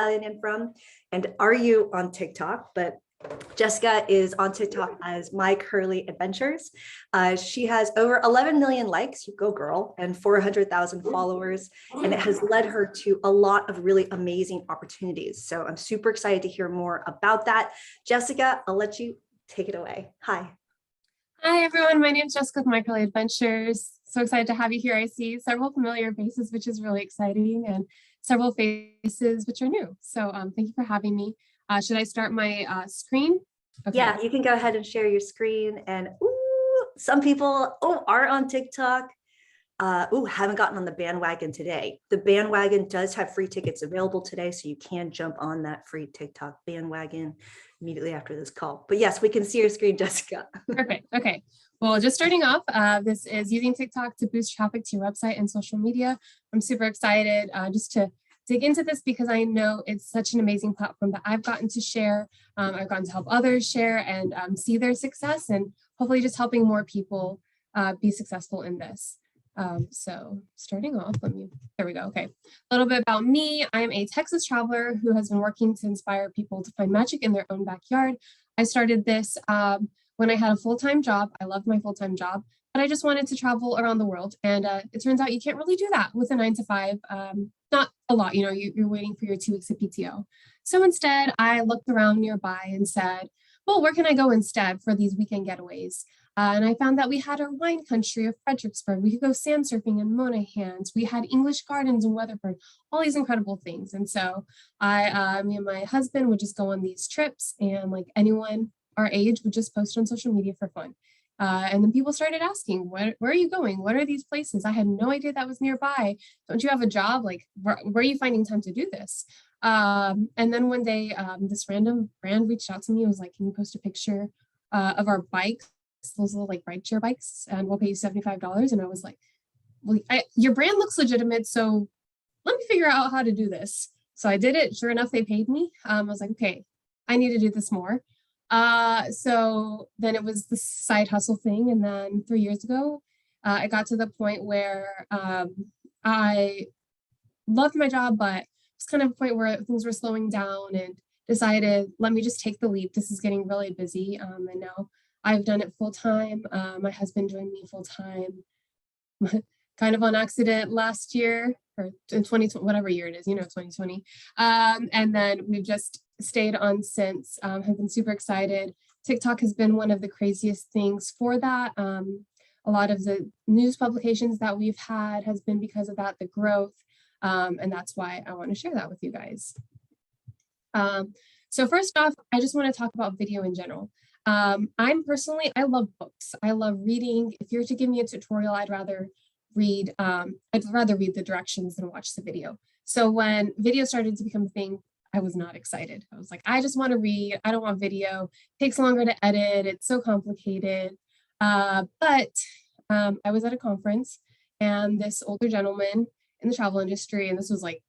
in from, and are you on TikTok? But Jessica is on TikTok as My Curly Adventures. She has over 11 million likes, you go girl, and 400,000 followers, and it has led her to a lot of really amazing opportunities. So I'm super excited to hear more about that. Jessica, I'll let you take it away. Hi. Hi everyone, my name is Jessica with My Curly Adventures. So excited to have you here. I see several familiar faces, which is really exciting, and several faces which are new. So thank you for having me. Should I start my screen? Okay. Yeah, you can go ahead and share your screen. And some people are on TikTok. Haven't gotten on the bandwagon today. The bandwagon does have free tickets available today, so you can jump on that free TikTok bandwagon immediately after this call. But yes, we can see your screen, Jessica. Perfect. Okay. Well, just starting off, this is using TikTok to boost traffic to your website and social media. I'm super excited just to dig into this because I know it's such an amazing platform that I've gotten to share. I've gotten to help others share and see their success, and hopefully just helping more people be successful in this. So starting off, there we go. Okay. A little bit about me. I am a Texas traveler who has been working to inspire people to find magic in their own backyard. I started this when I had a full-time job. I loved my full-time job, but I just wanted to travel around the world. And it turns out you can't really do that with a 9-to-5. Not a lot, you know, you're waiting for your 2 weeks of PTO. So instead I looked around nearby and said, well, where can I go instead for these weekend getaways? And I found that we had our wine country of Fredericksburg. We could go sand surfing in Monahans. We had English gardens in Weatherford, all these incredible things. And so me and my husband would just go on these trips, and like anyone our age would just post on social media for fun. And then people started asking, where are you going? What are these places? I had no idea that was nearby. Don't you have a job? Like, where are you finding time to do this? And then one day, this random brand reached out to me and was like, can you post a picture of our bikes, those little like ride share bikes, and we'll pay you $75. And I was like, well, your brand looks legitimate, so let me figure out how to do this. So I did it. Sure enough, they paid me. I was like, okay, I need to do this more. So then it was the side hustle thing. And then 3 years ago, I got to the point where I loved my job, but it's kind of a point where things were slowing down, and decided, let me just take the leap. This is getting really busy. And now I've done it full time. My husband joined me full time, kind of on accident last year, or in 2020, whatever year it is, 2020. And then we've just stayed on since. Have been super excited. TikTok has been one of the craziest things for that. A lot of the news publications that we've had has been because of that, the growth. And that's why I want to share that with you guys. So first off, I just want to talk about video in general. I love books. I love reading. If you're to give me a tutorial, I'd rather read the directions than watch the video. So when video started to become a thing, I was not excited. I was like, I just want to read. I don't want video. It takes longer to edit. It's so complicated. But I was at a conference, and this older gentleman in the travel industry, and this was like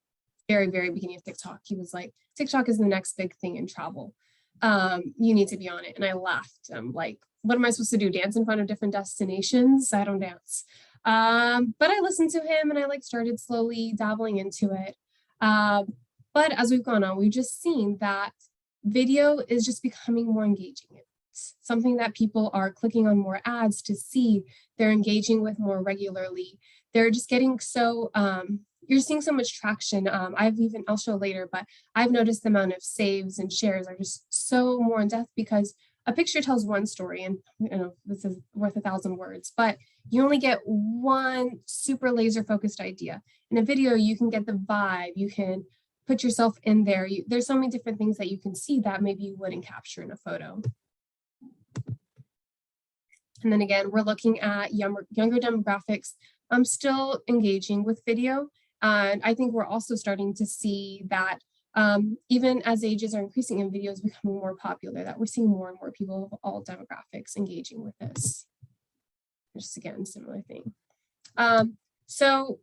very, very beginning of TikTok, he was like, TikTok is the next big thing in travel. You need to be on it. And I laughed. I'm like, what am I supposed to do? Dance in front of different destinations? I don't dance. But I listened to him, and I started slowly dabbling into it. But as we've gone on, we've just seen that video is just becoming more engaging. It's something that people are clicking on more ads to see. They're engaging with more regularly. They're just getting so, you're seeing so much traction. I'll show later, but I've noticed the amount of saves and shares are just so more in depth, because a picture tells one story, and this is worth 1,000 words, but you only get one super laser focused idea. In a video, you can get the vibe, you can put yourself in there. There's so many different things that you can see that maybe you wouldn't capture in a photo. And then again, we're looking at younger demographics. I'm still engaging with video. And I think we're also starting to see that even as ages are increasing and videos becoming more popular, that we're seeing more and more people of all demographics engaging with this. Just again, similar thing. So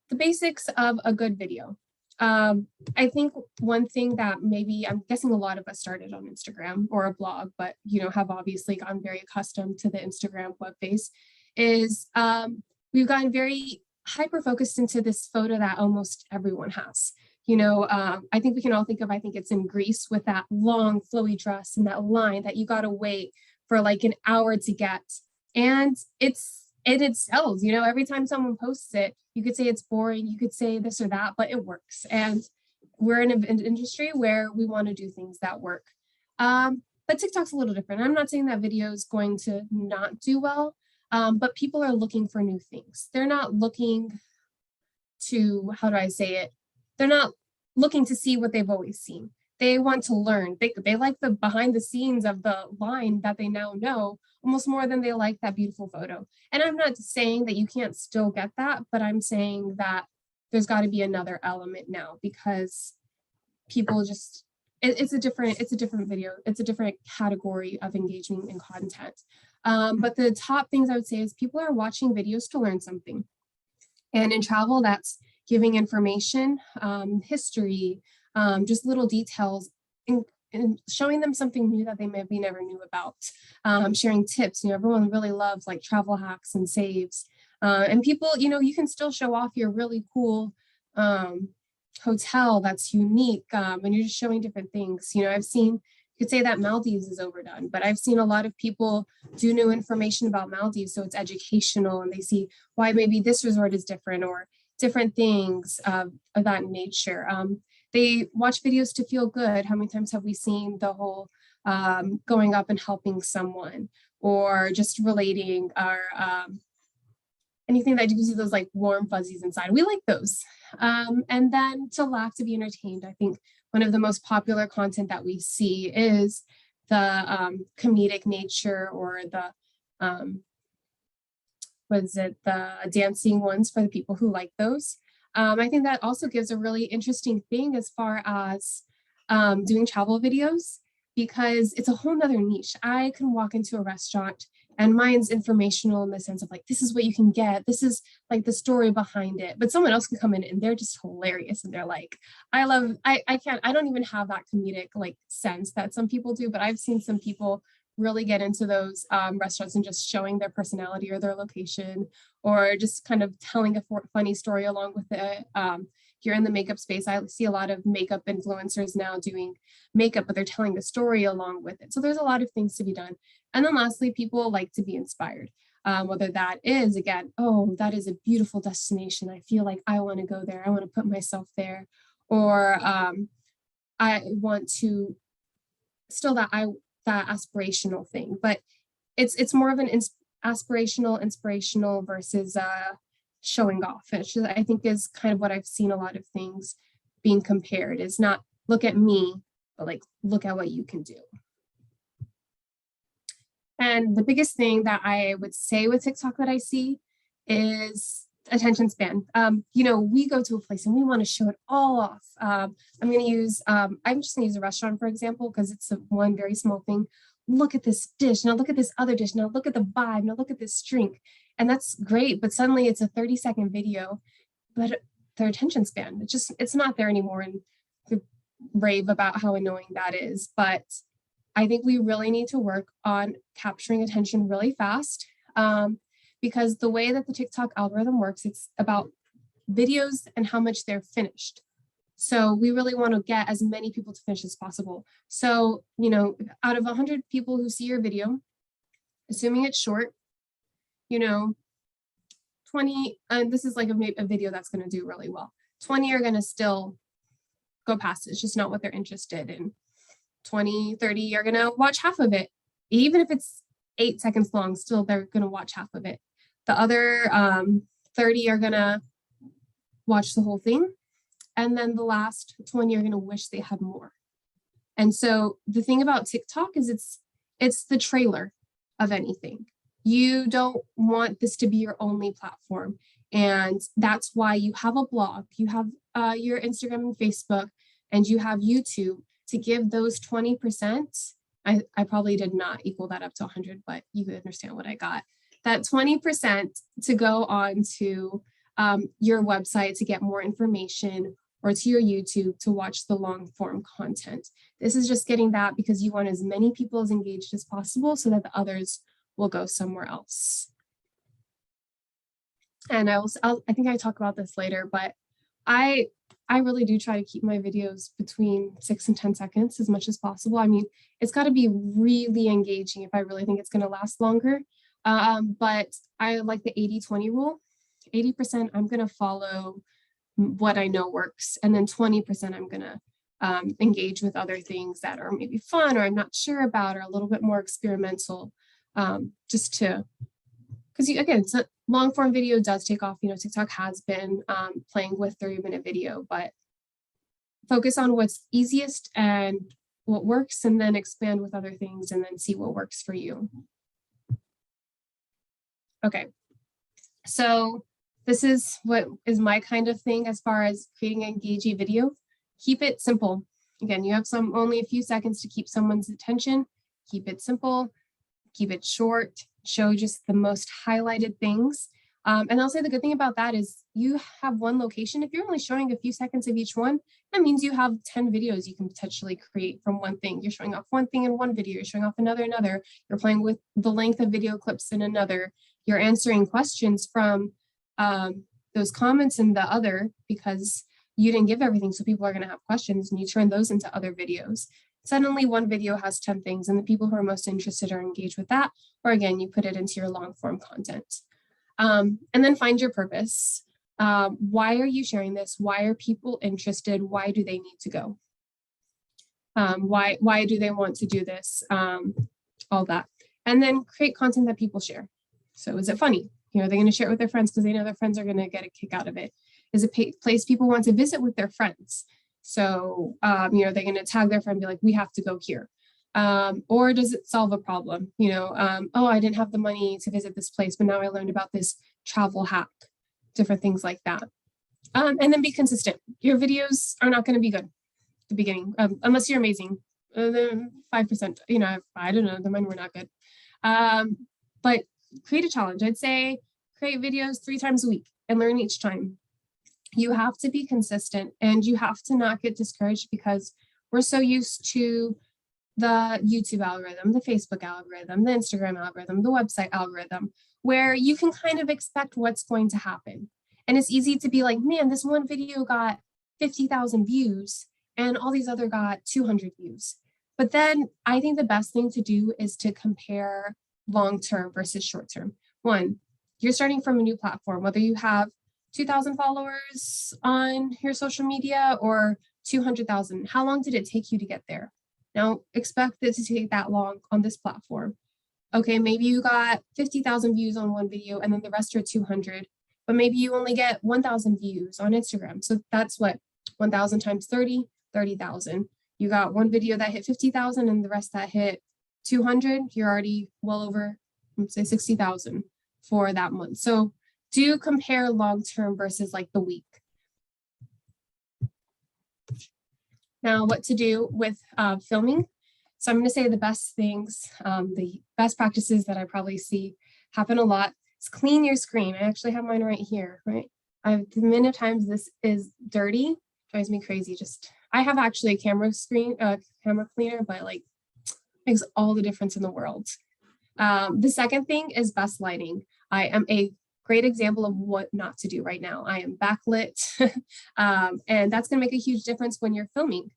the basics of a good video. I think one thing that maybe, I'm guessing a lot of us started on Instagram or a blog, but have obviously gotten very accustomed to the Instagram web base, is we've gotten very hyper-focused into this photo that almost everyone has. I think we can all think of, I think it's in Greece with that long flowy dress and that line that you got to wait for like an hour to get. And it sells, every time someone posts it, you could say it's boring, you could say this or that, but it works. And we're in an industry where we want to do things that work. But TikTok's a little different. I'm not saying that video is going to not do well, but people are looking for new things. They're not looking to, how do I say it? They're not looking to see what they've always seen. They want to learn. They like the behind the scenes of the line that they now know almost more than they like that beautiful photo. And I'm not saying that you can't still get that, but I'm saying that there's got to be another element now, because people just, it's a different video. It's a different category of engagement and content. But the top things I would say is people are watching videos to learn something. And in travel, that's giving information, history, just little details, and showing them something new that they maybe never knew about, sharing tips. Everyone really loves like travel hacks and saves. And people, you can still show off your really cool hotel that's unique, and you're just showing different things. I've seen, you could say that Maldives is overdone, but I've seen a lot of people do new information about Maldives, so it's educational, and they see why maybe this resort is different or different things of that nature. They watch videos to feel good. How many times have we seen the whole going up and helping someone, or just relating, or anything that gives you those like warm fuzzies inside? We like those. And then to laugh, to be entertained. I think one of the most popular content that we see is the comedic nature, or the the dancing ones for the people who like those. I think that also gives a really interesting thing as far as doing travel videos, because it's a whole nother niche. I can walk into a restaurant and mine's informational in the sense of like, this is what you can get. This is like the story behind it. But someone else can come in and they're just hilarious. And they're like, I don't even have that comedic like sense that some people do, but I've seen some people really get into those restaurants and just showing their personality or their location, or just kind of telling a funny story along with it. You're in the makeup space. I see a lot of makeup influencers now doing makeup, but they're telling a story along with it. So there's a lot of things to be done. And then lastly, people like to be inspired, whether that is, again, oh, that is a beautiful destination. I feel like I want to go there. I want to put myself there. Or I want to still that aspirational thing, but it's more of an inspirational versus showing off, which I think is kind of what I've seen a lot of things being compared, is not look at me, but like look at what you can do. And the biggest thing that I would say with TikTok that I see is attention span. We go to a place and we want to show it all off. I'm just going to use a restaurant, for example, because it's one very small thing. Look at this dish. Now look at this other dish. Now look at the vibe. Now look at this drink. And that's great. But suddenly it's a 30-second video, but their attention span, it's not there anymore. And we rave about how annoying that is. But I think we really need to work on capturing attention really fast. Because the way that the TikTok algorithm works, it's about videos and how much they're finished. So we really want to get as many people to finish as possible. So, out of 100 people who see your video, assuming it's short, 20, and this is like a video that's going to do really well. 20 are going to still go past it. It's just not what they're interested in. 20, 30 are going to watch half of it. Even if it's 8 seconds long, still they're going to watch half of it. The other 30 are going to watch the whole thing. And then the last 20 are going to wish they had more. And so the thing about TikTok is it's the trailer of anything. You don't want this to be your only platform. And that's why you have a blog, you have your Instagram and Facebook, and you have YouTube to give those 20%. I probably did not equal that up to 100, but you could understand what I got. That 20% to go on to your website to get more information, or to your YouTube to watch the long form content. This is just getting that because you want as many people as engaged as possible so that the others will go somewhere else. And I think I talk about this later, but I I really do try to keep my videos between 6 and 10 seconds as much as possible. I mean, it's got to be really engaging if I really think it's going to last longer. But I like the 80-20 rule. 80% I'm going to follow what I know works, and then 20% I'm going to engage with other things that are maybe fun or I'm not sure about or a little bit more experimental, just to, because again, long form video does take off. TikTok has been playing with 30-minute video, but focus on what's easiest and what works, and then expand with other things and then see what works for you. Okay, so this is what is my kind of thing as far as creating an engaging video. Keep it simple. Again, you have only a few seconds to keep someone's attention. Keep it simple, keep it short, show just the most highlighted things. And I'll say the good thing about that is you have one location. If you're only showing a few seconds of each one, that means you have 10 videos you can potentially create from one thing. You're showing off one thing in one video, you're showing off another. You're playing with the length of video clips in another. You're answering questions from those comments in the other, because you didn't give everything, so people are going to have questions, and you turn those into other videos. Suddenly one video has 10 things, and the people who are most interested are engaged with that, or again, you put it into your long form content. And then find your purpose. Why are you sharing this? Why are people interested? Why do they need to go? Why do they want to do this? All that. And then create content that people share. So is it funny? They're going to share it with their friends because they know their friends are going to get a kick out of it. Is it a place people want to visit with their friends? So, they're going to tag their friend and be like, we have to go here. Or does it solve a problem? Oh, I didn't have the money to visit this place, but now I learned about this travel hack, different things like that. And then be consistent. Your videos are not going to be good at the beginning, unless you're amazing. 5%, I don't know, the mine were not good. But create a challenge. I'd say create videos 3 times a week and learn each time. You have to be consistent, and you have to not get discouraged, because we're so used to the YouTube algorithm, the Facebook algorithm, the Instagram algorithm, the website algorithm, where you can kind of expect what's going to happen. And it's easy to be like, man, this one video got 50,000 views and all these other got 200 views. But then I think the best thing to do is to compare long-term versus short-term. One, you're starting from a new platform, whether you have 2,000 followers on your social media or 200,000. How long did it take you to get there? Now, expect it to take that long on this platform. Okay, maybe you got 50,000 views on one video and then the rest are 200, but maybe you only get 1,000 views on Instagram. So that's what, 1,000 times 30, 30,000. You got one video that hit 50,000 and the rest that hit 200. You're already well over, let's say 60,000 for that month. So do compare long-term versus like the week. Now, what to do with filming. So I'm going to say the best things, the best practices that I probably see happen a lot is clean your screen. I actually have mine right here, right? The amount of times this is dirty drives me crazy. I have actually a camera cleaner, but like makes all the difference in the world. The second thing is best lighting. I am a great example of what not to do right now. I am backlit, and that's going to make a huge difference when you're filming.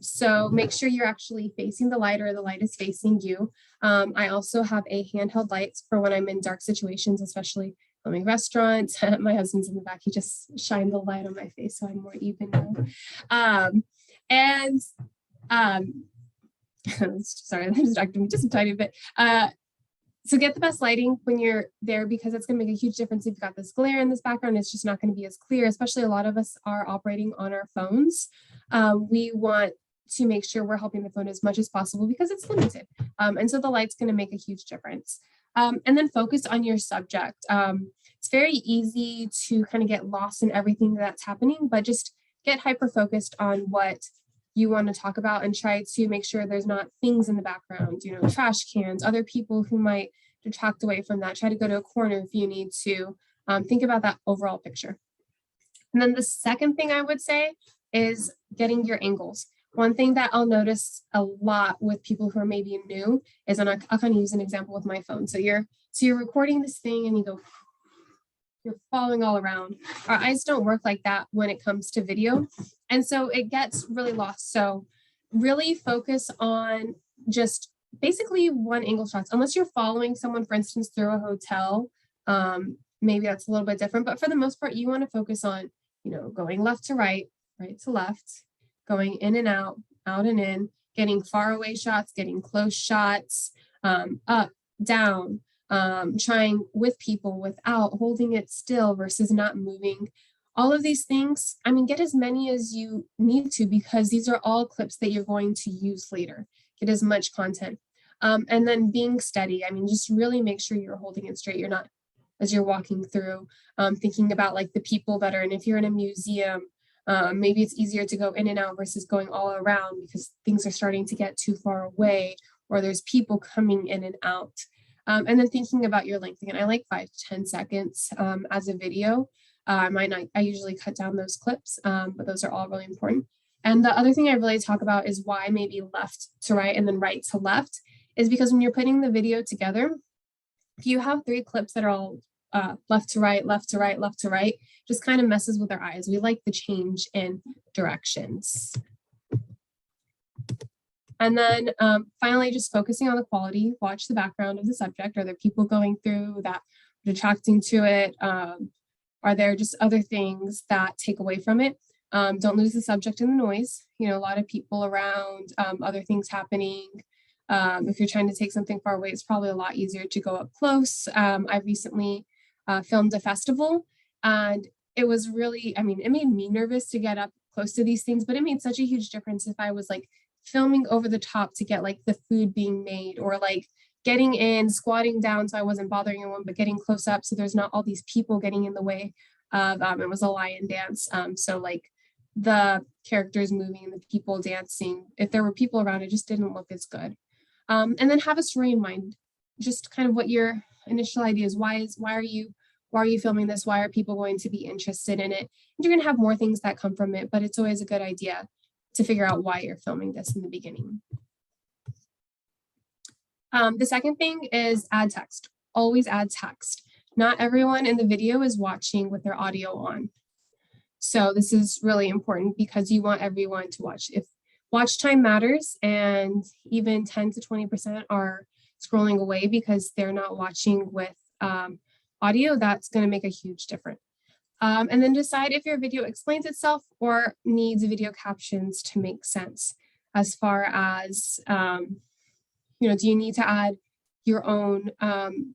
So make sure you're actually facing the light, or the light is facing you. I also have a handheld light for when I'm in dark situations, especially filming restaurants. My husband's in the back. He just shined the light on my face, so I'm more even now. Sorry, that distracted me just a tiny bit. So get the best lighting when you're there, because it's going to make a huge difference. If you've got this glare in this background, it's just not going to be as clear, especially a lot of us are operating on our phones. We want to make sure we're helping the phone as much as possible because it's limited. And so the light's going to make a huge difference. And then focus on your subject. It's very easy to kind of get lost in everything that's happening, but just get hyper-focused on what you want to talk about, and try to make sure there's not things in the background, trash cans, other people who might detract away from that. Try to go to a corner if you need to. Think about that overall picture. And then the second thing I would say is getting your angles. One thing that I'll notice a lot with people who are maybe new is, and I'll kind of use an example with my phone. So you're recording this thing and you go, you're following all around. Our eyes don't work like that when it comes to video. And so it gets really lost. So really focus on just basically one angle shots, unless you're following someone, for instance, through a hotel. Maybe that's a little bit different, but for the most part, you want to focus on, going left to right, right to left, going in and out and in, getting far away shots, getting close shots, up, down, trying with people without holding it still versus not moving. All of these things, get as many as you need to, because these are all clips that you're going to use later. Get as much content. And then being steady. Just really make sure you're holding it straight. You're not, as you're walking through, thinking about like the people that are in. If you're in a museum, maybe it's easier to go in and out versus going all around because things are starting to get too far away, or there's people coming in and out. And then thinking about your length. Again, I like 5 to 10 seconds as a video. I usually cut down those clips, but those are all really important. And the other thing I really talk about is why maybe left to right and then right to left is because when you're putting the video together, if you have 3 clips that are all left to right, left to right, left to right, just kind of messes with our eyes. We like the change in directions. And then finally, just focusing on the quality. Watch the background of the subject. Are there people going through that are detracting to it? Are there just other things that take away from it? Don't lose the subject in the noise. A lot of people around, other things happening. If you're trying to take something far away, it's probably a lot easier to go up close. I recently filmed a festival, and it was really, it made me nervous to get up close to these things, but it made such a huge difference if I was like filming over the top to get like the food being made, or like getting in, squatting down so I wasn't bothering anyone, but getting close up so there's not all these people getting in the way of, it was a lion dance. So like the characters moving and the people dancing, if there were people around, it just didn't look as good. And then have a story in mind, just kind of what your initial idea is. Why are you filming this? Why are people going to be interested in it? And you're going to have more things that come from it, but it's always a good idea to figure out why you're filming this in the beginning. The second thing is add text. Always add text. Not everyone in the video is watching with their audio on. So this is really important because you want everyone to watch. If watch time matters and even 10 to 20% are scrolling away because they're not watching with audio, that's going to make a huge difference. And then decide if your video explains itself or needs video captions to make sense. As far as, do you need to add your own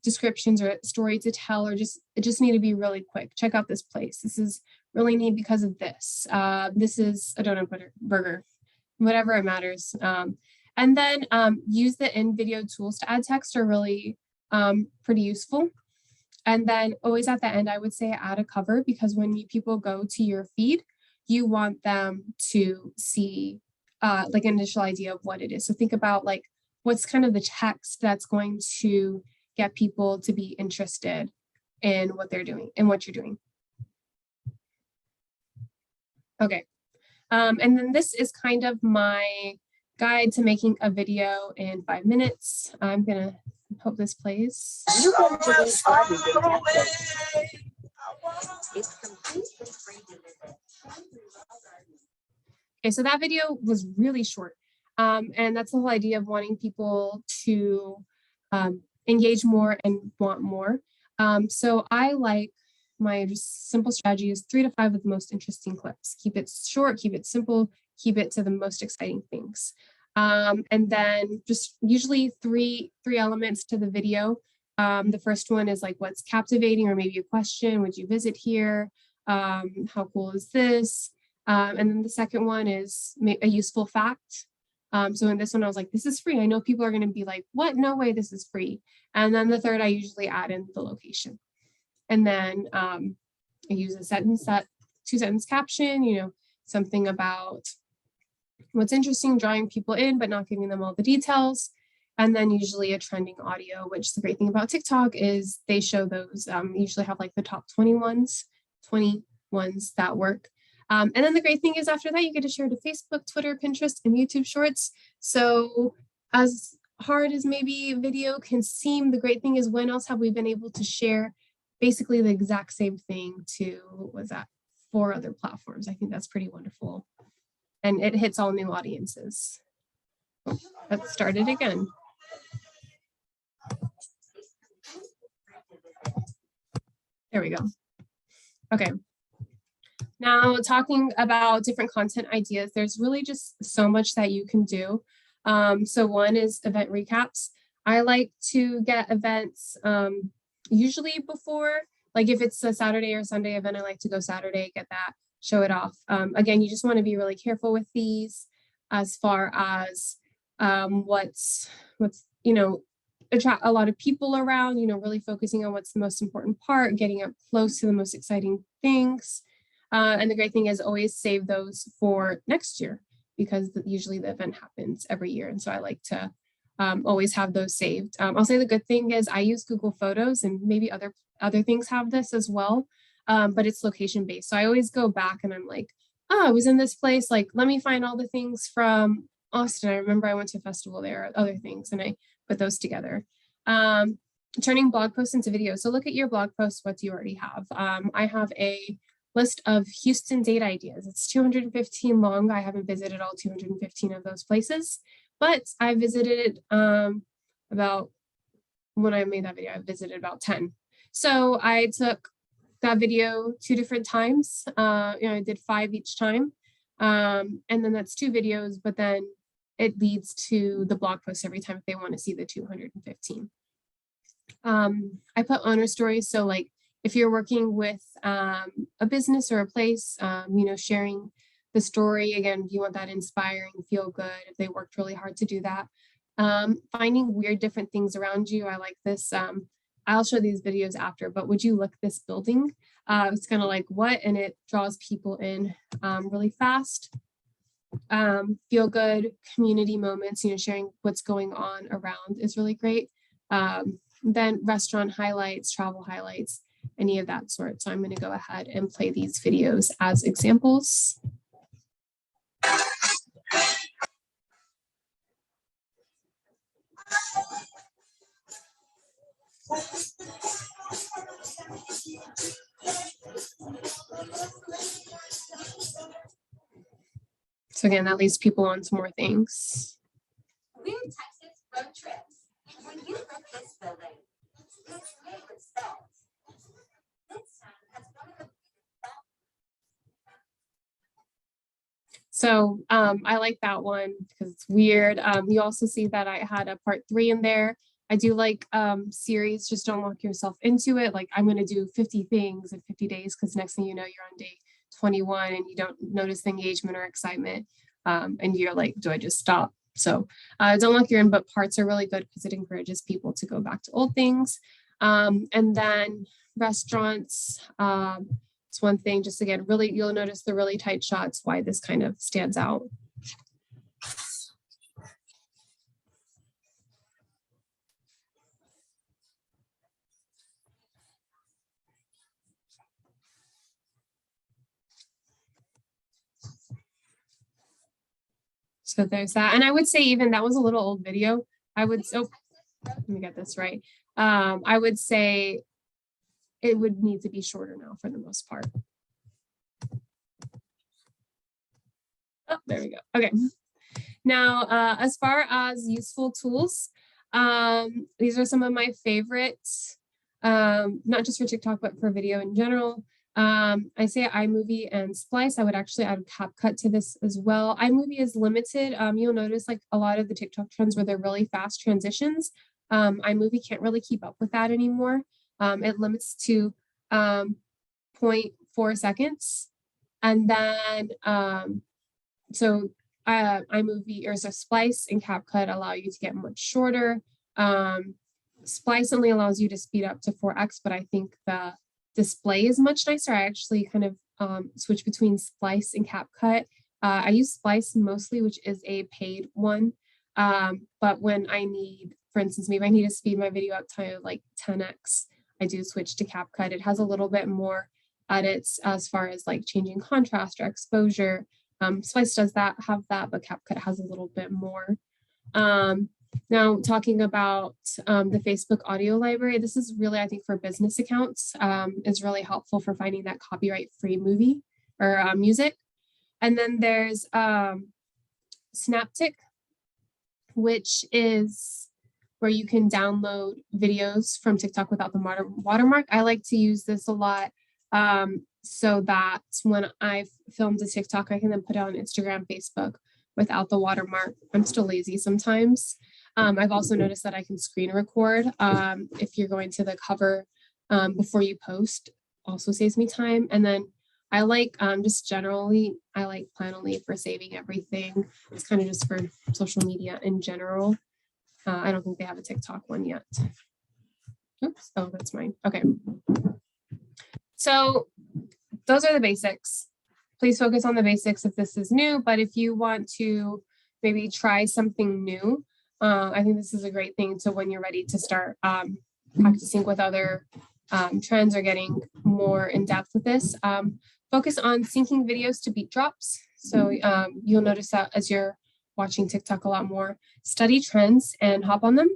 descriptions or story to tell, or it just need to be really quick. Check out this place. This is really neat because of this. This is a donut burger, whatever it matters. And then use the in-video tools to add text are really pretty useful. And then always at the end, I would say add a cover, because when people go to your feed, you want them to see like an initial idea of what it is. So think about like, what's kind of the text that's going to get people to be interested in what they're doing and what you're doing. Okay. And then this is kind of my guide to making a video in 5 minutes. I'm gonna hope this plays. Okay, so that video was really short. And that's the whole idea of wanting people to engage more and want more. So I like my just simple strategy is 3 to 5 of the most interesting clips. Keep it short, keep it simple, keep it to the most exciting things. And then just usually three elements to the video. The first one is like what's captivating, or maybe a question, would you visit here? How cool is this? And then the second one is a useful fact. So in this one, I was like, this is free. I know people are going to be like, what? No way, this is free. And then the third, I usually add in the location. And then I use a 2-sentence caption, something about what's interesting, drawing people in, but not giving them all the details. And then usually a trending audio, which the great thing about TikTok is they show those, usually have like the top 20 ones that work. And then the great thing is after that, you get to share to Facebook, Twitter, Pinterest, and YouTube Shorts. So as hard as maybe video can seem, the great thing is when else have we been able to share basically the exact same thing to, what was that, 4 other platforms. I think that's pretty wonderful. And it hits all new audiences. Oh, let's start it again. There we go. Okay. Now, talking about different content ideas, there's really just so much that you can do. So one is event recaps. I like to get events usually before, like if it's a Saturday or Sunday event, I like to go Saturday, get that, show it off. Again, you just want to be really careful with these as far as what's attract a lot of people around, really focusing on what's the most important part, getting up close to the most exciting things. And the great thing is always save those for next year, because usually the event happens every year. And so I like to always have those saved. I'll say the good thing is I use Google Photos, and maybe other things have this as well, but it's location based. So I always go back and I'm like, oh, I was in this place. Like, let me find all the things from Austin. I remember I went to a festival there, other things, and I put those together. Turning blog posts into videos. So look at your blog posts. What do you already have? I have a list of Houston date ideas. It's 215 long. I haven't visited all 215 of those places, but I visited about, when I made that video, I visited about 10. So I took that video 2 different times. I did 5 each time. And then that's 2 videos, but then it leads to the blog post every time if they want to see the 215. I put owner stories. So like if you're working with a business or a place, sharing the story, again, you want that inspiring, feel good, if they worked really hard to do that. Finding weird different things around you. I like this. I'll show these videos after, but would you look this building? It's kind of like what, and it draws people in really fast. Feel good community moments, sharing what's going on around is really great. Then restaurant highlights, travel highlights, any of that sort. So I'm going to go ahead and play these videos as examples. So again, that leads people on to more things. Weird Texas road trips. When you book this building, it's made with salt. This town has one of the So I like that one because it's weird. You also see that I had a part 3 in there. I do like series, just don't lock yourself into it. Like I'm going to do 50 things in 50 days because next thing you know, you're on day 21 and you don't notice the engagement or excitement. And you're like, do I just stop? So don't lock your in, but parts are really good because it encourages people to go back to old things. And then restaurants, it's one thing, just again, really, you'll notice the really tight shots, why this kind of stands out. So there's that. And I would say even that was a little old video. I would, let me get this right. I would say it would need to be shorter now for the most part. Oh, there we go. Okay. Now, as far as useful tools, these are some of my favorites, not just for TikTok, but for video in general. I say iMovie and Splice. I would actually add CapCut to this as well. iMovie is limited. You'll notice like a lot of the TikTok trends where they're really fast transitions. iMovie can't really keep up with that anymore. It limits to 0.4 seconds. And then, so iMovie or so Splice and CapCut allow you to get much shorter. Splice only allows you to speed up to 4x, but I think the display is much nicer. I actually kind of switch between Splice and CapCut. I use Splice mostly, which is a paid one. But when I need, for instance, maybe I need to speed my video up to like 10x, I do switch to CapCut. It has a little bit more edits as far as like changing contrast or exposure. Splice does have that, but CapCut has a little bit more. Now, talking about the Facebook audio library, this is really, I think, for business accounts, is really helpful for finding that copyright-free movie or music. And then there's Snaptic, which is where you can download videos from TikTok without the watermark. I like to use this a lot so that when I've filmed a TikTok, I can then put it on Instagram, Facebook without the watermark. I'm still lazy sometimes. I've also noticed that I can screen record if you're going to the cover before you post, also saves me time. And then I like just generally, I like Planoly for saving everything. It's kind of just for social media in general. I don't think they have a TikTok one yet. Oops, oh, that's mine. Okay. So those are the basics. Please focus on the basics if this is new, but if you want to maybe try something new, I think this is a great thing to when you're ready to start practicing with other trends or getting more in depth with this. Focus on syncing videos to beat drops. So you'll notice that as you're watching TikTok a lot more. Study trends and hop on them.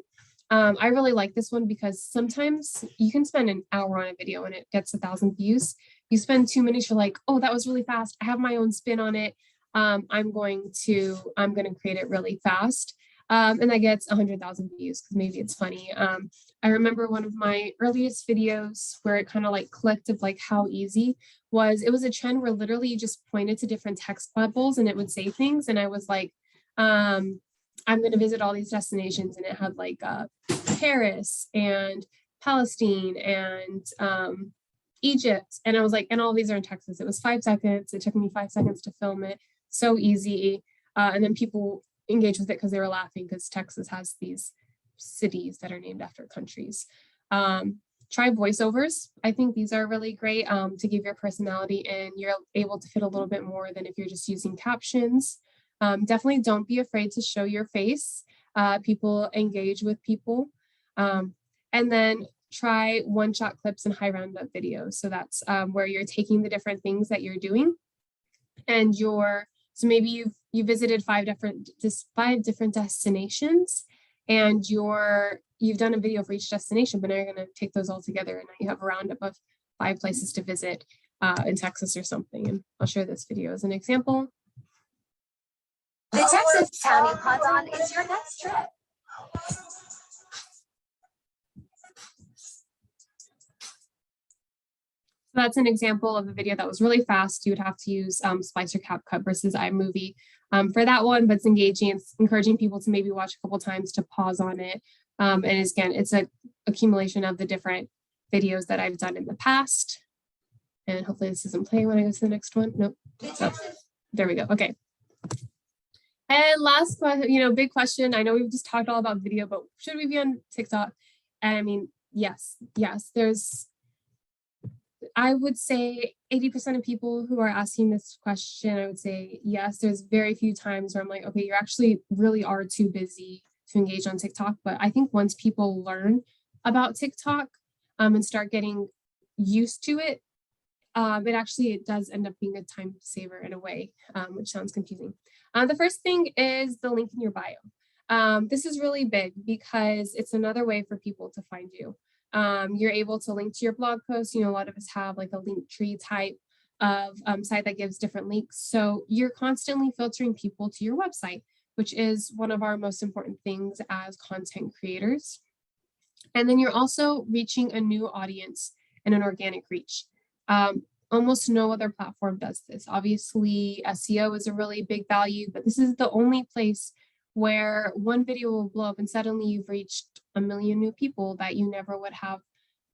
I really like this one because sometimes you can spend an hour on a video and it gets 1,000 views. You spend 2 minutes, you're like, oh, that was really fast. I have my own spin on it. I'm going to create it really fast. And that gets 100,000 views because maybe it's funny. I remember one of my earliest videos where it kind of like clicked of like how easy it was a trend where literally you just pointed to different text bubbles and it would say things. And I was like, I'm going to visit all these destinations, and it had like Paris and Palestine and Egypt. And I was like, and all these are in Texas. It was 5 seconds. It took me 5 seconds to film it. So easy. And then people engage with it because they were laughing because Texas has these cities that are named after countries. Try voiceovers. I think these are really great to give your personality, and you're able to fit a little bit more than if you're just using captions. Definitely don't be afraid to show your face. People engage with people. And then try one-shot clips and high roundup videos. So that's where you're taking the different things that you're doing, and so maybe you visited five different destinations, and you've done a video for each destination, but now you're going to take those all together, and now you have a roundup of 5 places to visit in Texas or something. And I'll share this video as an example. The Texas town you hunt on is your next trip. So that's an example of a video that was really fast. You would have to use Splice or CapCut versus iMovie for that one, but it's engaging. It's encouraging people to maybe watch a couple times, to pause on it. And again, it's an accumulation of the different videos that I've done in the past. And hopefully this isn't playing when I go to the next one. Nope. Oh, there we go. Okay. And last question, big question. I know we've just talked all about video, but should we be on TikTok? And I mean, yes. I would say 80% of people who are asking this question, I would say yes. There's very few times where I'm like, okay, you actually really are too busy to engage on TikTok. But I think once people learn about TikTok and start getting used to it, it does end up being a time saver in a way, which sounds confusing. The first thing is the link in your bio. This is really big because it's another way for people to find you. You're able to link to your blog posts. A lot of us have like a link tree type of site that gives different links. So you're constantly filtering people to your website, which is one of our most important things as content creators. And then you're also reaching a new audience and an organic reach. Almost no other platform does this. Obviously, SEO is a really big value, but this is the only place where one video will blow up and suddenly you've reached 1 million new people that you never would have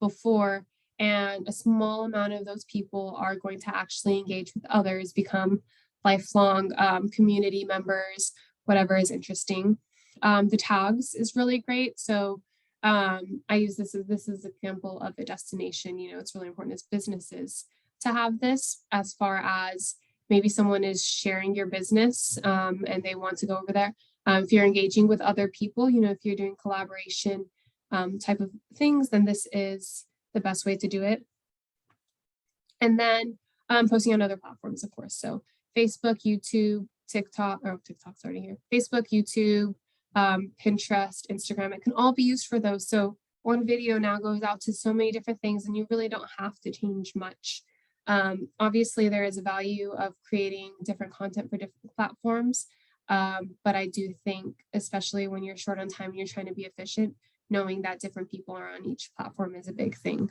before. And a small amount of those people are going to actually engage with others, become lifelong community members, whatever is interesting. The tags is really great. So I use this as an example of a destination. It's really important as businesses to have this, as far as maybe someone is sharing your business and they want to go over there. If you're engaging with other people, if you're doing collaboration type of things, then this is the best way to do it. And then posting on other platforms, of course. So Facebook, YouTube, TikTok, TikTok's already here. Facebook, YouTube, Pinterest, Instagram, it can all be used for those. So one video now goes out to so many different things and you really don't have to change much. Obviously, there is a value of creating different content for different platforms. But I do think, especially when you're short on time and you're trying to be efficient, knowing that different people are on each platform is a big thing.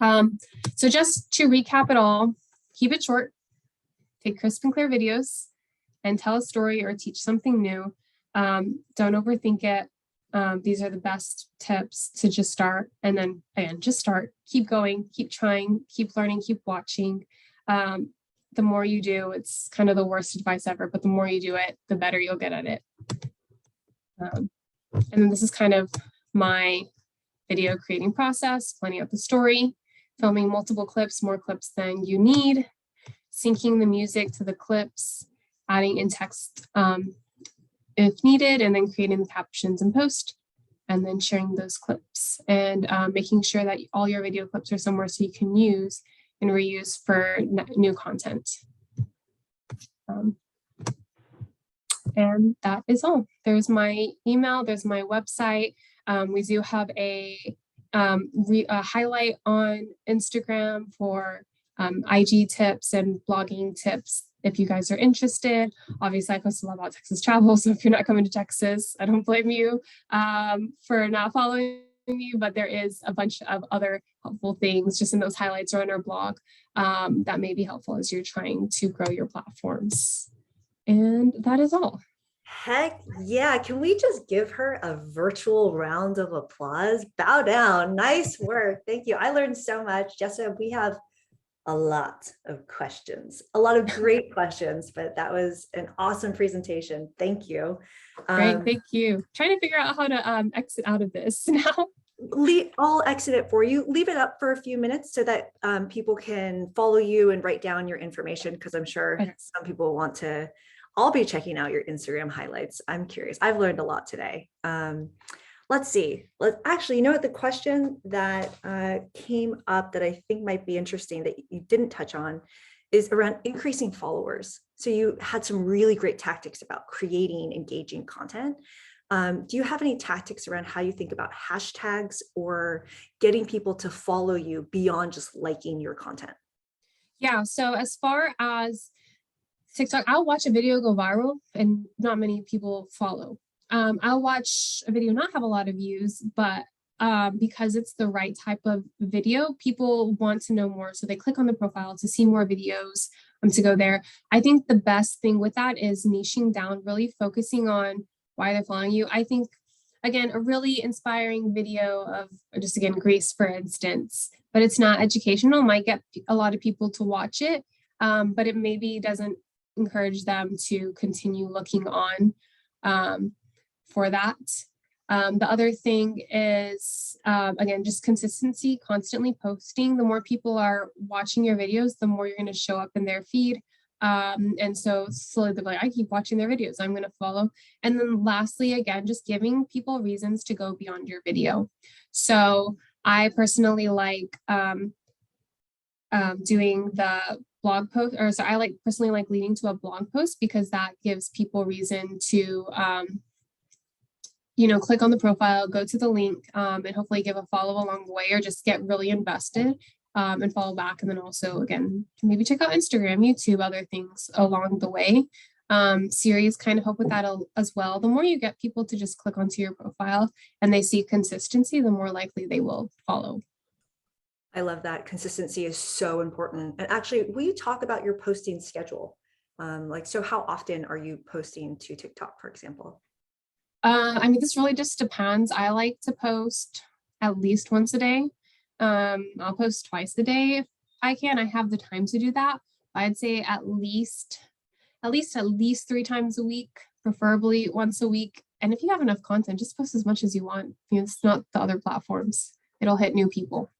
So just to recap it all, keep it short, take crisp and clear videos, and tell a story or teach something new. Don't overthink it. These are the best tips to just start. And then again, just start, keep going, keep trying, keep learning, keep watching. The more you do, it's kind of the worst advice ever, but the more you do it, the better you'll get at it. And then this is kind of my video creating process, planning out the story, filming multiple clips, more clips than you need, syncing the music to the clips, adding in text if needed, and then creating the captions in post, and then sharing those clips and making sure that all your video clips are somewhere so you can use and reuse for new content. And that is all. There's my email, there's my website. We do have a highlight on Instagram for IG tips and blogging tips if you guys are interested. Obviously, I post a lot about Texas travel, so if you're not coming to Texas, I don't blame you for not following me, but there is a bunch of other helpful things just in those highlights or on our blog that may be helpful as you're trying to grow your platforms. And that is all. Heck yeah. Can we just give her a virtual round of applause? Bow down. Nice work. Thank you. I learned so much. Jessica, we have a lot of questions, a lot of great questions, but that was an awesome presentation. Thank you. Great, thank you. Trying to figure out how to exit out of this now. I'll exit it for you. Leave it up for a few minutes so that people can follow you and write down your information, because I'm sure some people want to. I'll be checking out your Instagram highlights. I'm curious. I've learned a lot today. Let's see. Actually, you know what? The question that came up that I think might be interesting that you didn't touch on is around increasing followers. So you had some really great tactics about creating engaging content. Do you have any tactics around how you think about hashtags or getting people to follow you beyond just liking your content? Yeah, so as far as TikTok, I'll watch a video go viral and not many people follow. I'll watch a video not have a lot of views, but because it's the right type of video, people want to know more. So they click on the profile to see more videos, to go there. I think the best thing with that is niching down, really focusing on why they're following you. I think, again, a really inspiring video of just, again, Greece, for instance, but it's not educational, might get a lot of people to watch it, but it maybe doesn't encourage them to continue looking on for that. The other thing is, again, just consistency, constantly posting. The more people are watching your videos, the more you're going to show up in their feed. And so slowly they're like, I keep watching their videos, I'm going to follow. And then lastly, again, just giving people reasons to go beyond your video. So I personally like doing the blog post, or so I personally like leading to a blog post, because that gives people reason to click on the profile, go to the link, and hopefully give a follow along the way, or just get really invested and follow back. And then also, again, maybe check out Instagram, YouTube, other things along the way. Series kind of help with that as well. The more you get people to just click onto your profile and they see consistency, the more likely they will follow. I love that. Consistency is so important. And actually, will you talk about your posting schedule? So how often are you posting to TikTok, for example? I mean, this really just depends. I like to post at least once a day. I'll post twice a day if I can. I have the time to do that. I'd say at least 3 times a week, preferably once a week. And if you have enough content, just post as much as you want. It's not the other platforms. It'll hit new people.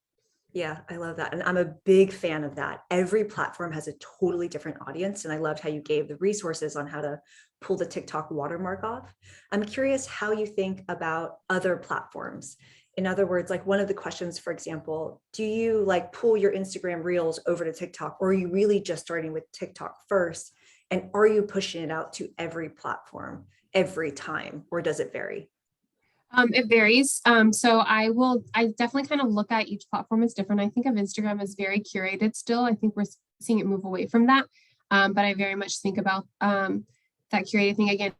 Yeah, I love that. And I'm a big fan of that. Every platform has a totally different audience. And I loved how you gave the resources on how to pull the TikTok watermark off. I'm curious how you think about other platforms. In other words, like one of the questions, for example, do you pull your Instagram reels over to TikTok, or are you really just starting with TikTok first And are you pushing it out to every platform every time, or does it vary? It varies. So I definitely kind of look at each platform as different. I think of Instagram as very curated still. I think we're seeing it move away from that. But I very much think about that curated thing again.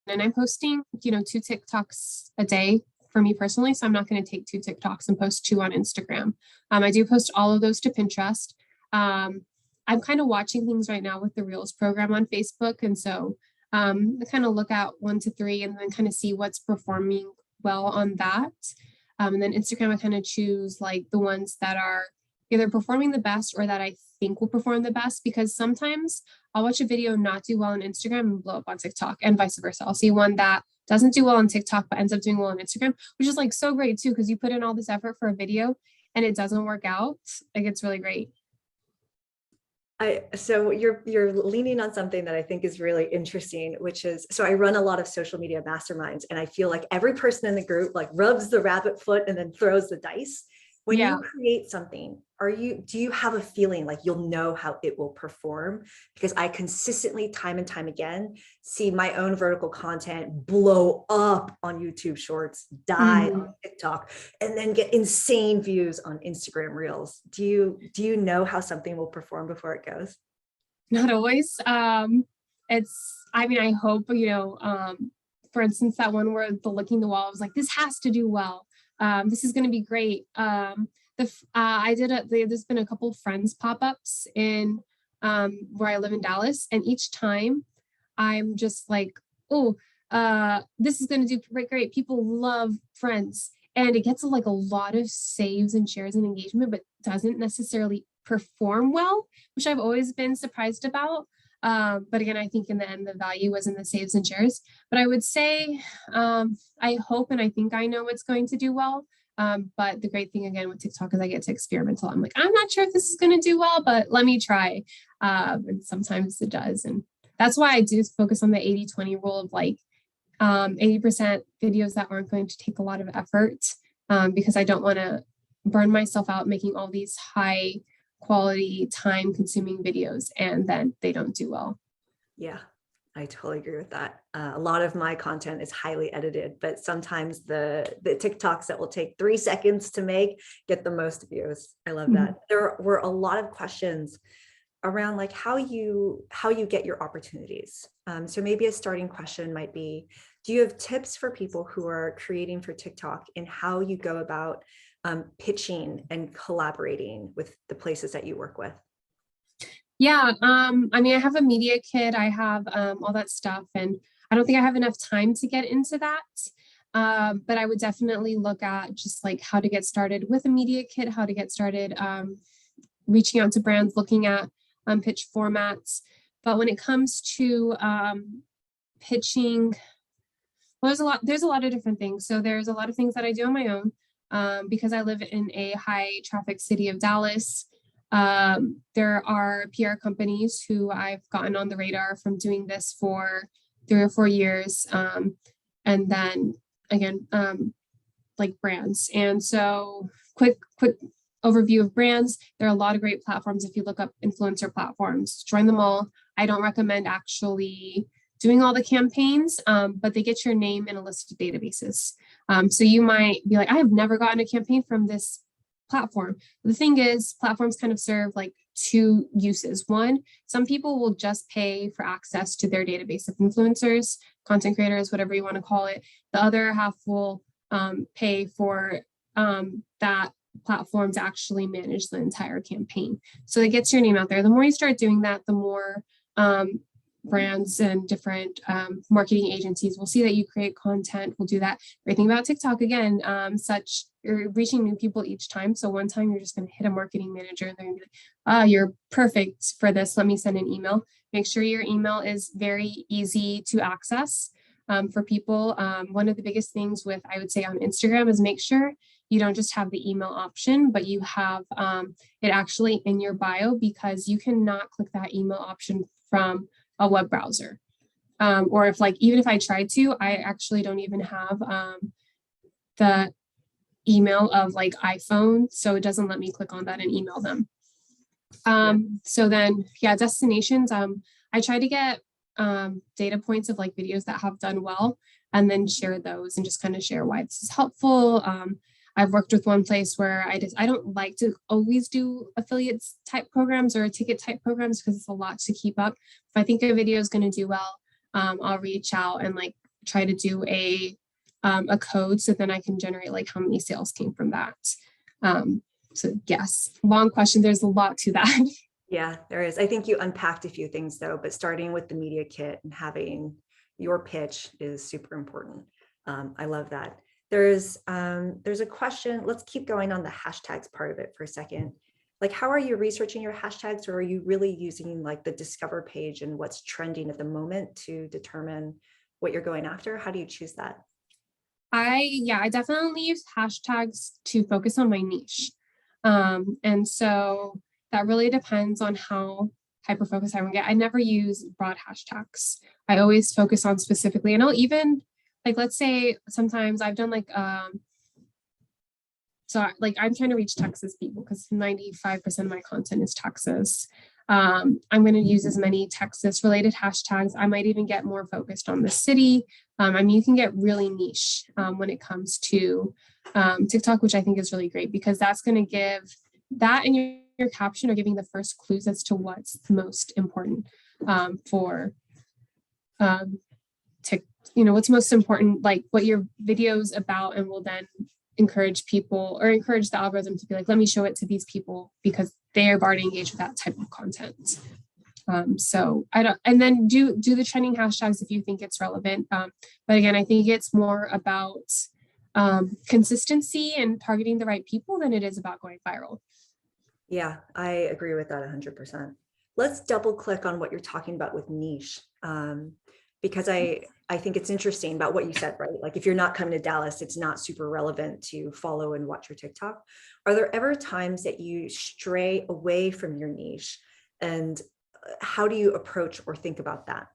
And I'm posting, 2 TikToks a day for me personally. So I'm not going to take 2 TikToks and post 2 on Instagram. I do post all of those to Pinterest. I'm kind of watching things right now with the Reels program on Facebook. And so I kind of look at 1 to 3 and then kind of see what's performing well on that. And then Instagram, I kind of choose like the ones that are either performing the best or that I think will perform the best, because sometimes I'll watch a video not do well on Instagram and blow up on TikTok, and vice versa. I'll see one that doesn't do well on TikTok but ends up doing well on Instagram, which is like so great too, because you put in all this effort for a video and it doesn't work out. Like, it's really great. So you're leaning on something that I think is really interesting, which is, so I run a lot of social media masterminds, and I feel like every person in the group like rubs the rabbit foot and then throws the dice. When you create something, do you have a feeling like you'll know how it will perform? Because I consistently, time and time again, see my own vertical content blow up on YouTube Shorts, die on TikTok, and then get insane views on Instagram Reels. Do you know how something will perform before it goes? Not always. I hope, for instance, that one where the licking the wall, I was like, this has to do well. This is going to be great. There's been a couple of friends pop-ups in where I live in Dallas, and each time I'm just like, oh, this is going to do great. People love Friends, and it gets like a lot of saves and shares and engagement, but doesn't necessarily perform well, which I've always been surprised about. But again, I think in the end, the value was in the saves and shares. But I would say, I hope and I think I know it's going to do well. But the great thing again with TikTok is I get to experimental. I'm like, I'm not sure if this is going to do well, but let me try. And sometimes it does. And that's why I do focus on the 80-20 rule of like 80% videos that aren't going to take a lot of effort, because I don't want to burn myself out making all these high quality, time consuming videos and then they don't do well. Yeah, I totally agree with that. A lot of my content is highly edited, but sometimes the TikToks that will take 3 seconds to make get the most views. I love that. There were a lot of questions around like how you get your opportunities. So maybe a starting question might be, do you have tips for people who are creating for TikTok and how you go about pitching and collaborating with the places that you work with? Yeah, I have a media kit, I have all that stuff, and I don't think I have enough time to get into that. But I would definitely look at just like how to get started with a media kit, how to get started reaching out to brands, looking at pitch formats. But when it comes to pitching, well, there's a lot of different things. So there's a lot of things that I do on my own. Because I live in a high traffic city of Dallas. There are PR companies who I've gotten on the radar from doing this for 3 or 4 years. And then again, like brands. And so quick overview of brands. There are a lot of great platforms. If you look up influencer platforms, join them all. I don't recommend actually doing all the campaigns, but they get your name in a list of databases. So you might be like, I have never gotten a campaign from this platform. The thing is, platforms kind of serve like 2 uses. One, some people will just pay for access to their database of influencers, content creators, whatever you want to call it. The other half will pay for that platform to actually manage the entire campaign. So it gets your name out there. The more you start doing that, the more brands and different marketing agencies will see that you create content, will do that. Great thing about TikTok, again, you're reaching new people each time. So one time you're just going to hit a marketing manager and they're going to be like, you're perfect for this. Let me send an email. Make sure your email is very easy to access for people. One of the biggest things with, I would say, on Instagram is make sure you don't just have the email option, but you have it actually in your bio, because you cannot click that email option from a web browser. Or even if I tried to, I actually don't even have the email of like iPhone. So it doesn't let me click on that and email them. So then, yeah, destinations. I try to get data points of like videos that have done well and then share those and just kind of share why this is helpful. I've worked with one place where I don't like to always do affiliates type programs or ticket type programs because it's a lot to keep up. If I think a video is going to do well, I'll reach out and like try to do a code so then I can generate like how many sales came from that. So yes, long question. There's a lot to that. Yeah, there is. I think you unpacked a few things though, but starting with the media kit and having your pitch is super important. I love that. There's a question. Let's keep going on the hashtags part of it for a second. Like, how are you researching your hashtags, or are you really using like the discover page and what's trending at the moment to determine what you're going after? How do you choose that? I definitely use hashtags to focus on my niche. And so that really depends on how hyper focused I want to get. I never use broad hashtags. I always focus on specifically, and I'll even like, let's say sometimes I've done like, so like I'm trying to reach Texas people because 95% of my content is Texas. I'm going to use as many Texas related hashtags. I might even get more focused on the city. I mean, you can get really niche when it comes to TikTok, which I think is really great because that's going to give that and your caption are giving the first clues as to what's the most important for what's most important, like what your video's about, and will then encourage people or encourage the algorithm to be like, let me show it to these people because they are already engaged with that type of content. So I don't, and then do the trending hashtags if you think it's relevant. But again, I think it's more about consistency and targeting the right people than it is about going viral. Yeah, I agree with that 100%. Let's double click on what you're talking about with niche. Because I think it's interesting about what you said, right? Like if you're not coming to Dallas, it's not super relevant to follow and watch your TikTok. Are there ever times that you stray away from your niche, and how do you approach or think about that?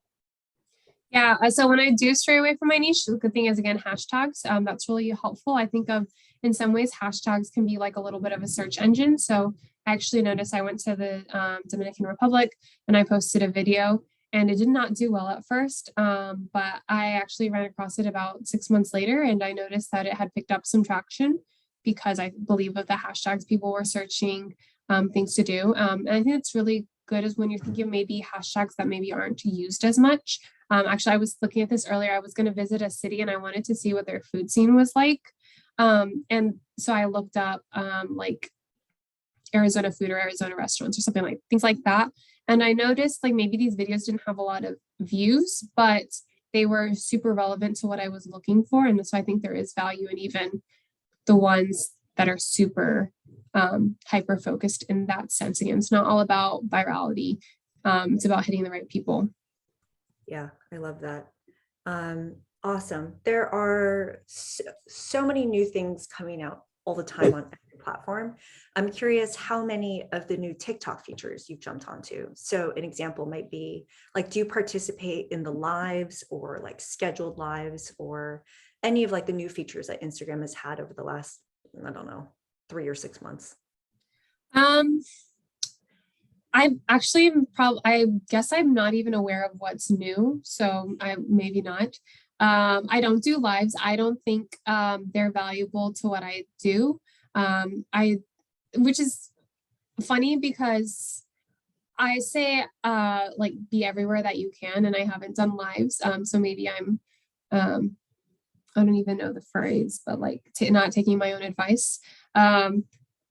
Yeah, so when I do stray away from my niche, the good thing is, again, hashtags. That's really helpful. I think of, in some ways, hashtags can be like a little bit of a search engine. So I actually noticed I went to the Dominican Republic and I posted a video and it did not do well at first. But I actually ran across it about 6 months later and I noticed that it had picked up some traction because I believe of the hashtags people were searching things to do. And I think it's really good is when you're thinking of maybe hashtags that maybe aren't used as much. Actually, I was looking at this earlier. I was going to visit a city and I wanted to see what their food scene was like. And so I looked up like Arizona food or Arizona restaurants or something like things like that. And I noticed like maybe these videos didn't have a lot of views, but they were super relevant to what I was looking for. And so I think there is value in even the ones that are super hyper focused in that sense. Again, it's not all about virality. It's about hitting the right people. Yeah, I love that. Awesome. There are so many new things coming out all the time on every platform. I'm curious how many of the new TikTok features you've jumped onto. So an example might be like, do you participate in the lives or like scheduled lives or any of like the new features that Instagram has had over the last, I don't know, 3 or 6 months? I actually I guess I'm not even aware of what's new, so I maybe not. I don't do lives. I don't think they're valuable to what I do. Which is funny because I say like be everywhere that you can, and I haven't done lives. So maybe I'm I don't even know the phrase, but like not taking my own advice.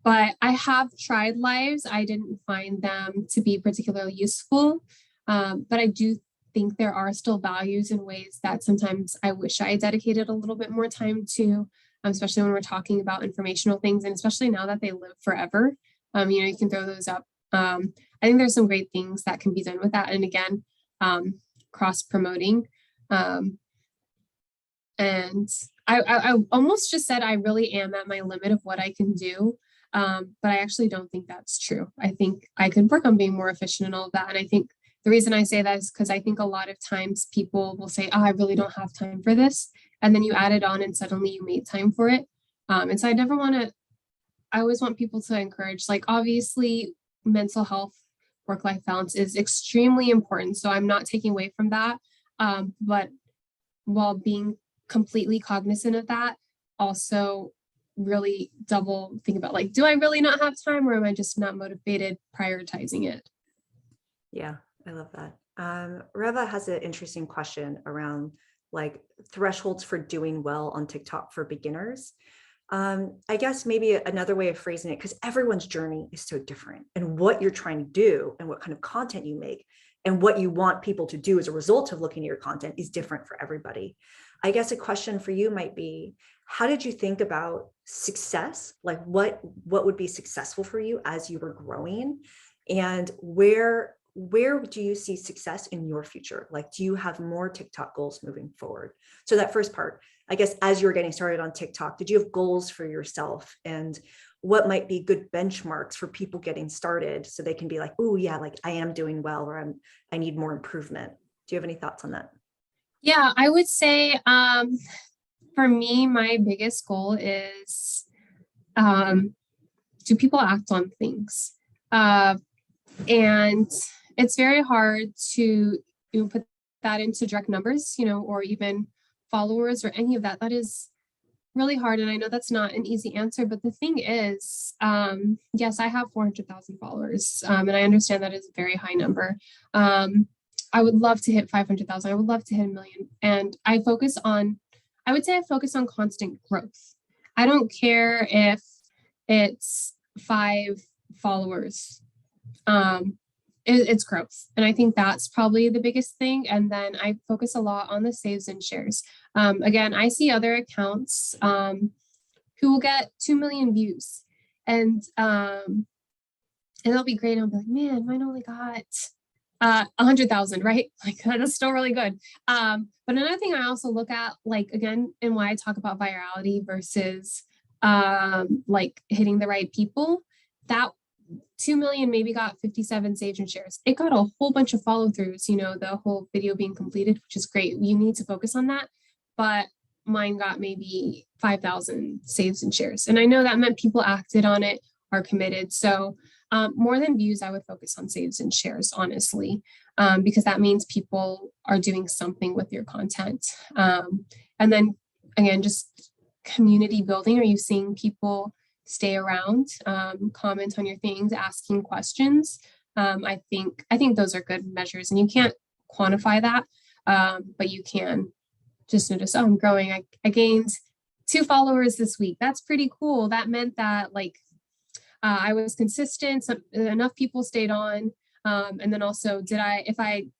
But I have tried lives. I didn't find them to be particularly useful. But I do think there are still values in ways that sometimes I wish I dedicated a little bit more time to, especially when we're talking about informational things, and especially now that they live forever. You can throw those up. I think there's some great things that can be done with that. And again, cross promoting. And I almost just said I really am at my limit of what I can do. But I actually don't think that's true. I think I could work on being more efficient and all of that. And I think the reason I say that is because I think a lot of times people will say, oh, I really don't have time for this. And then you add it on and suddenly you made time for it. And so I always want people to encourage, like, obviously mental health work-life balance is extremely important. So I'm not taking away from that. But while being completely cognizant of that, also really double think about like, do I really not have time, or am I just not motivated prioritizing it? Yeah, I love that. Reva has an interesting question around like thresholds for doing well on TikTok for beginners. I guess maybe another way of phrasing it, because everyone's journey is so different, and what you're trying to do and what kind of content you make and what you want people to do as a result of looking at your content is different for everybody. I guess a question for you might be, how did you think about success? Like what would be successful for you as you were growing? And where do you see success in your future? Like, do you have more TikTok goals moving forward? So that first part, I guess, as you were getting started on TikTok, did you have goals for yourself, and what might be good benchmarks for people getting started so they can be like, oh yeah, like I am doing well, or I need more improvement. Do you have any thoughts on that? Yeah, I would say for me, my biggest goal is do people act on things? And it's very hard to put that into direct numbers, or even followers or any of that. That is really hard. And I know that's not an easy answer, but the thing is, yes, I have 400,000 followers, and I understand that is a very high number. I would love to hit 500,000. I would love to hit 1,000,000. And I would say I focus on constant growth. I don't care if it's 5 followers. It's growth. And I think that's probably the biggest thing. And then I focus a lot on the saves and shares. Again, I see other accounts who will get 2 million views, and they'll be great. And I'll be like, man, mine only got 100,000, right? Like that's still really good. But another thing I also look at, like, again, and why I talk about virality versus like hitting the right people, that 2 million maybe got 57 saves and shares. It got a whole bunch of follow throughs, the whole video being completed, which is great. You need to focus on that. But mine got maybe 5,000 saves and shares. And I know that meant people acted on it, are committed. So more than views, I would focus on saves and shares, honestly, because that means people are doing something with your content. And then again, just community building. Are you seeing people stay around, comment on your things, asking questions? I think those are good measures, and you can't quantify that, but you can just notice, oh, I'm growing. I gained 2 followers this week. That's pretty cool. That meant that I was consistent. Enough people stayed on. And then also, if I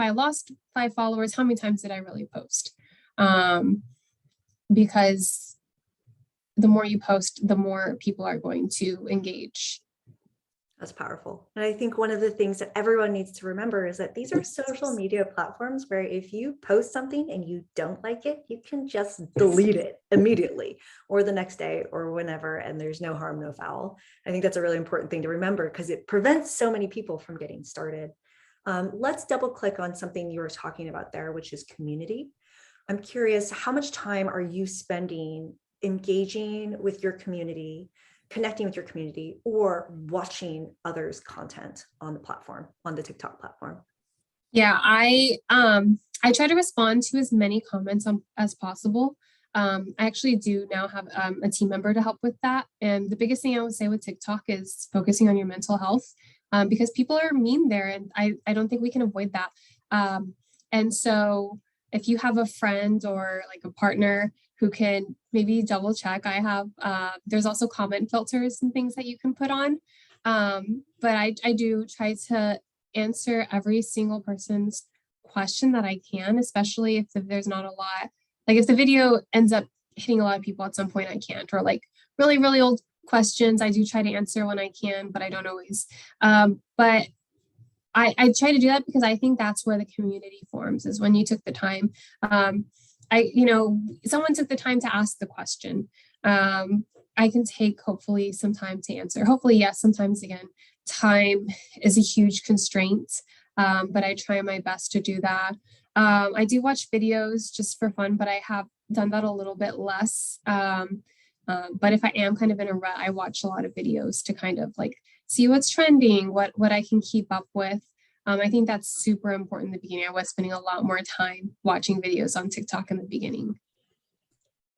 lost 5 followers, how many times did I really post? Because the more you post, the more people are going to engage. That's powerful. And I think one of the things that everyone needs to remember is that these are social media platforms where if you post something and you don't like it, you can just delete it immediately or the next day or whenever, and there's no harm, no foul. I think that's a really important thing to remember because it prevents so many people from getting started. Let's double click on something you were talking about there, which is community. I'm curious, how much time are you spending engaging with your community, connecting with your community, or watching others' content on the platform, on the TikTok platform? Yeah, I try to respond to as many comments as possible. I actually do now have a team member to help with that. And the biggest thing I would say with TikTok is focusing on your mental health, because people are mean there, and I don't think we can avoid that. And so if you have a friend or like a partner who can maybe double check, there's also comment filters and things that you can put on. But I do try to answer every single person's question that I can, especially if there's not a lot, like if the video ends up hitting a lot of people at some point, I can't, or like really, really old questions, I do try to answer when I can, but I don't always. But I try to do that because I think that's where the community forms, is when you took the time. Someone took the time to ask the question. I can take hopefully some time to answer. Hopefully, yes, sometimes again, time is a huge constraint, but I try my best to do that. I do watch videos just for fun, but I have done that a little bit less. But if I am kind of in a rut, I watch a lot of videos to kind of like see what's trending, what I can keep up with. I think that's super important in the beginning. I was spending a lot more time watching videos on TikTok in the beginning.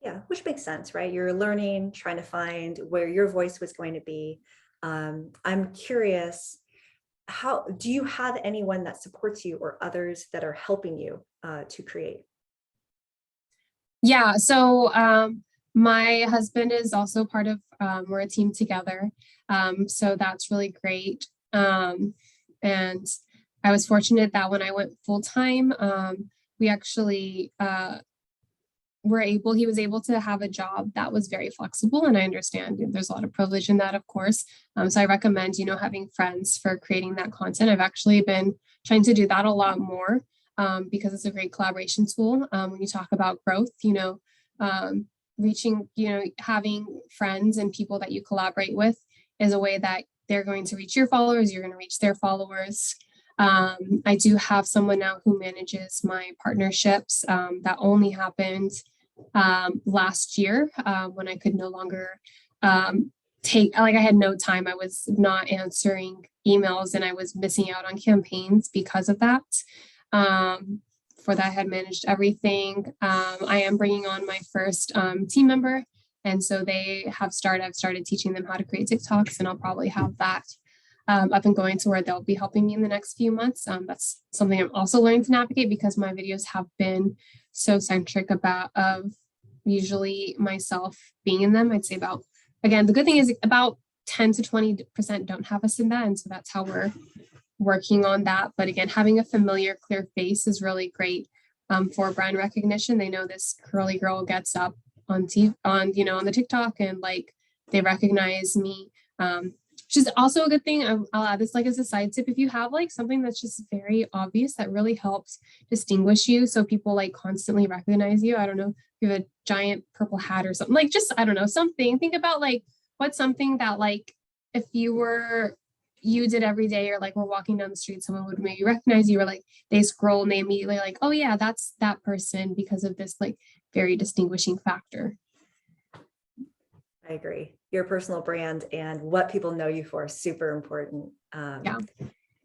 Yeah, which makes sense, right? You're learning, trying to find where your voice was going to be. I'm curious, how do you have anyone that supports you or others that are helping you to create? Yeah, so my husband is also part of, we're a team together. So that's really great. And I was fortunate that when I went full time, we actually he was able to have a job that was very flexible. And I understand there's a lot of privilege in that, of course. So I recommend, having friends for creating that content. I've actually been trying to do that a lot more because it's a great collaboration tool. When you talk about growth, reaching, having friends and people that you collaborate with is a way that they're going to reach your followers, you're going to reach their followers. I do have someone now who manages my partnerships. That only happened last year when I could no longer I had no time. I was not answering emails and I was missing out on campaigns because of that. For that, I had managed everything. I am bringing on my first team member. And so I've started teaching them how to create TikToks, and I'll probably have that up and going to where they'll be helping me in the next few months. That's something I'm also learning to navigate because my videos have been so centric of usually myself being in them. I'd say the good thing is about 10 to 20% don't have us in that. And so that's how we're working on that. But again, having a familiar, clear face is really great for brand recognition. They know this curly girl gets up on TV, on the TikTok, and they recognize me. Which is also a good thing. I'll add this as a side tip. If you have something that's just very obvious that really helps distinguish you, so people constantly recognize you. I don't know, if you have a giant purple hat or something, I don't know, something. Think about what's something that if you did every day, or we're walking down the street, someone would maybe recognize you, or they scroll and they immediately oh yeah, that's that person because of this very distinguishing factor. I agree. Your personal brand and what people know you for is super important. Yeah.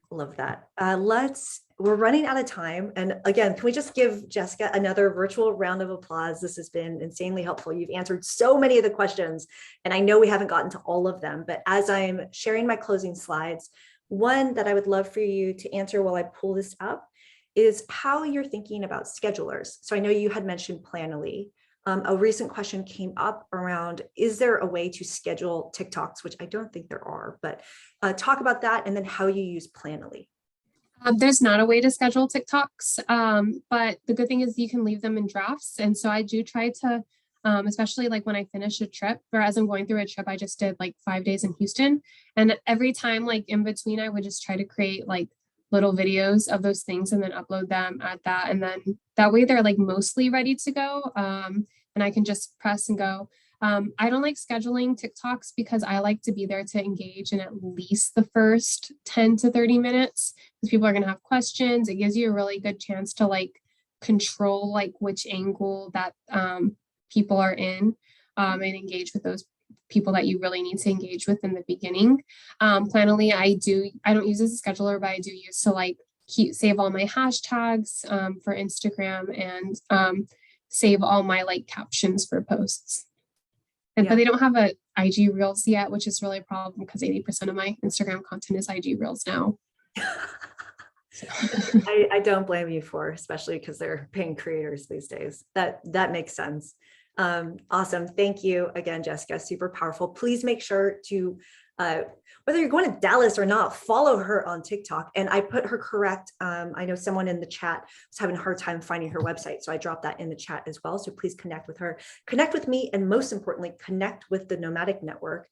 Love that. We're running out of time. And again, can we just give Jessica another virtual round of applause? This has been insanely helpful. You've answered so many of the questions, and I know we haven't gotten to all of them, but as I'm sharing my closing slides, one that I would love for you to answer while I pull this up is how you're thinking about schedulers. So I know you had mentioned Planoly. A recent question came up around, is there a way to schedule TikToks, which I don't think there are, but talk about that, and then how you use Planoly. There's not a way to schedule TikToks, but the good thing is you can leave them in drafts. And so I do try to, especially when I finish a trip, or as I'm going through a trip, I just did 5 days in Houston. And every time in between, I would just try to create little videos of those things and then upload them at that. And then that way they're mostly ready to go. And I can just press and go. I don't like scheduling TikToks because I like to be there to engage in at least the first 10 to 30 minutes, because people are going to have questions. It gives you a really good chance to control which angle that people are in, and engage with those people that you really need to engage with in the beginning. Planoly, I don't use as a scheduler, but I do use to save all my hashtags for Instagram, and save all my captions for posts. But they don't have a IG Reels yet, which is really a problem because 80% of my Instagram content is IG Reels now. I don't blame you especially because they're paying creators these days. That makes sense. Awesome. Thank you again, Jessica. Super powerful. Please make sure to, whether you're going to Dallas or not, follow her on TikTok. And I put her correct. I know someone in the chat was having a hard time finding her website, so I dropped that in the chat as well. So please connect with her, connect with me, and most importantly, connect with the Nomadic Network.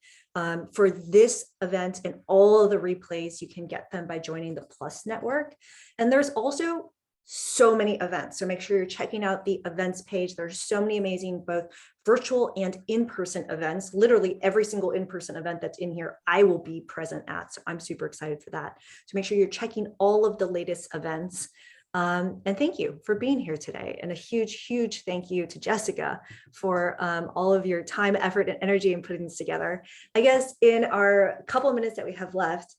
For this event and all of the replays, you can get them by joining the Plus Network. And there's also so many events. So make sure you're checking out the events page. There's so many amazing, both virtual and in-person events. Literally every single in-person event that's in here, I will be present at. So I'm super excited for that. So make sure you're checking all of the latest events. And thank you for being here today. And a huge, huge thank you to Jessica for all of your time, effort, and energy in putting this together. I guess in our couple of minutes that we have left,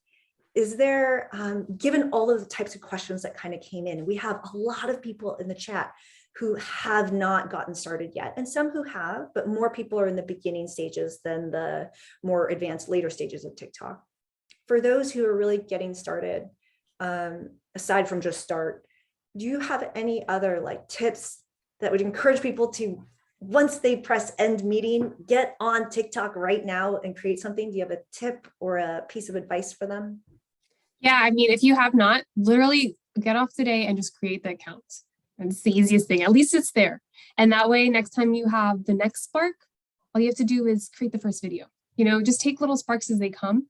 is there, given all of the types of questions that kind of came in, we have a lot of people in the chat who have not gotten started yet, and some who have, but more people are in the beginning stages than the more advanced later stages of TikTok. For those who are really getting started, aside from just start, do you have any other like tips that would encourage people to, once they press end meeting, get on TikTok right now and create something? Do you have a tip or a piece of advice for them? Yeah, I mean, if you have not, literally get off today and just create the account. And it's the easiest thing. At least it's there. And that way, next time you have the next spark, all you have to do is create the first video. You know, just take little sparks as they come.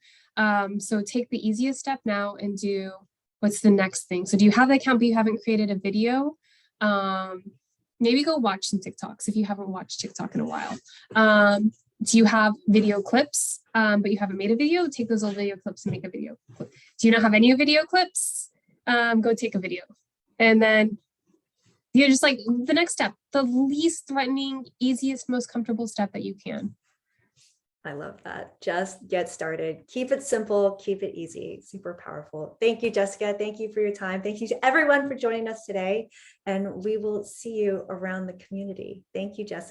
So take the easiest step now and do what's the next thing. So do you have the account, but you haven't created a video? Maybe go watch some TikToks if you haven't watched TikTok in a while. Do you have video clips, but you haven't made a video? Take those old video clips and make a video clip. Do you not have any video clips? Go take a video. And then you're just like the next step, the least threatening, easiest, most comfortable step that you can. I love that. Just get started. Keep it simple, keep it easy. Super powerful. Thank you, Jessica. Thank you for your time. Thank you to everyone for joining us today. And we will see you around the community. Thank you, Jessica.